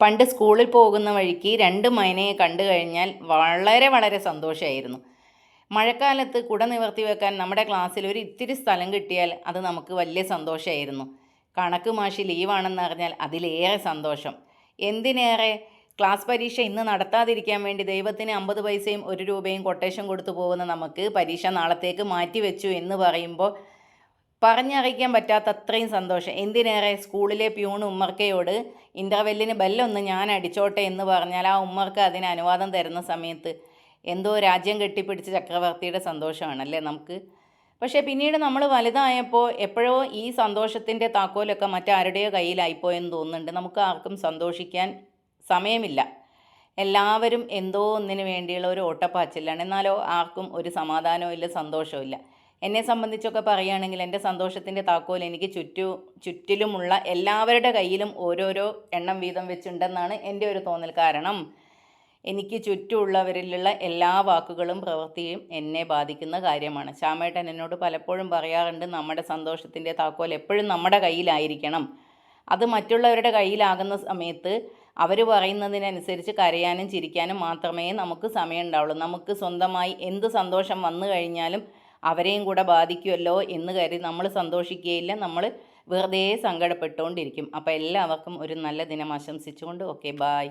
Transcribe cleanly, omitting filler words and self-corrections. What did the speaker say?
പണ്ട് സ്കൂളിൽ പോകുന്ന വഴിക്ക് 2 മൈനയെ കണ്ടു കഴിഞ്ഞാൽ വളരെ വളരെ സന്തോഷമായിരുന്നു. മഴക്കാലത്ത് കുട നിവർത്തി വെക്കാൻ നമ്മുടെ ക്ലാസ്സിൽ ഒരു ഇത്തിരി സ്ഥലം കിട്ടിയാൽ അത് നമുക്ക് വലിയ സന്തോഷമായിരുന്നു. കണക്ക് മാഷ് ലീവാണെന്ന് അറിഞ്ഞാൽ അതിലേറെ സന്തോഷം. എന്തിനേറെ, ക്ലാസ് പരീക്ഷ ഇന്ന് നടത്താതിരിക്കാൻ വേണ്ടി ദൈവത്തിന് 50 പൈസയും 1 രൂപയും കൊട്ടേഷൻ കൊടുത്തു പോകുന്ന നമുക്ക് പരീക്ഷ നാളത്തേക്ക് മാറ്റി വെച്ചു എന്ന് പറയുമ്പോൾ പറഞ്ഞറിയിക്കാൻ പറ്റാത്ത അത്രയും സന്തോഷം. എന്തിനേറെ, സ്കൂളിലെ പ്യൂൺ ഉമ്മർക്കയോട് ഇൻ്റർവെല്ലിന് ബെല്ലൊന്ന് ഞാൻ അടിച്ചോട്ടെ എന്ന് പറഞ്ഞാൽ ആ ഉമ്മർക്ക് അതിന് അനുവാദം തരുന്ന സമയത്ത് എന്തോ രാജ്യം കെട്ടിപ്പിടിച്ച ചക്രവർത്തിയുടെ സന്തോഷമാണല്ലേ നമുക്ക്. പക്ഷേ പിന്നീട് നമ്മൾ വലുതായപ്പോൾ എപ്പോഴോ ഈ സന്തോഷത്തിൻ്റെ താക്കോലൊക്കെ മറ്റാരുടെയോ കയ്യിലായിപ്പോയെന്ന് തോന്നുന്നുണ്ട്. നമുക്ക് ആർക്കും സന്തോഷിക്കാൻ സമയമില്ല. എല്ലാവരും എന്തോ ഒന്നിനു വേണ്ടിയുള്ള ഒരു ഓട്ടപ്പാച്ചിലാണ്. എന്നാലോ ആർക്കും ഒരു സമാധാനവും ഇല്ല, സന്തോഷവും ഇല്ല. എന്നെ സംബന്ധിച്ചൊക്കെ പറയുകയാണെങ്കിൽ എൻ്റെ സന്തോഷത്തിൻ്റെ താക്കോൽ എനിക്ക് ചുറ്റിലുമുള്ള എല്ലാവരുടെ കയ്യിലും ഓരോരോ എണ്ണം വീതം വെച്ചുണ്ടെന്നാണ് എൻ്റെ ഒരു തോന്നൽ. കാരണം എനിക്ക് ചുറ്റുമുള്ളവരിലുള്ള എല്ലാ വാക്കുകളും പ്രവൃത്തിയും എന്നെ ബാധിക്കുന്ന കാര്യമാണ്. ശ്യാമേട്ടൻ എന്നോട് പലപ്പോഴും പറയാറുണ്ട്, നമ്മുടെ സന്തോഷത്തിൻ്റെ താക്കോൽ എപ്പോഴും നമ്മുടെ കയ്യിലായിരിക്കണം. അത് മറ്റുള്ളവരുടെ കയ്യിലാകുന്ന സമയത്ത് അവർ പറയുന്നതിനനുസരിച്ച് കരയാനും ചിരിക്കാനും മാത്രമേ നമുക്ക് സമയം ഉണ്ടാവുള്ളൂ. നമുക്ക് സ്വന്തമായി എന്ത് സന്തോഷം വന്നു കഴിഞ്ഞാലും അവരെയും കൂടെ ബാധിക്കുമല്ലോ എന്ന് കരുതി നമ്മൾ സന്തോഷിക്കുകയില്ല, നമ്മൾ വെറുതെ സങ്കടപ്പെട്ടുകൊണ്ടിരിക്കും. അപ്പോൾ എല്ലാവർക്കും ഒരു നല്ല ദിനം ആശംസിച്ചുകൊണ്ട് ഓക്കെ, ബായ്.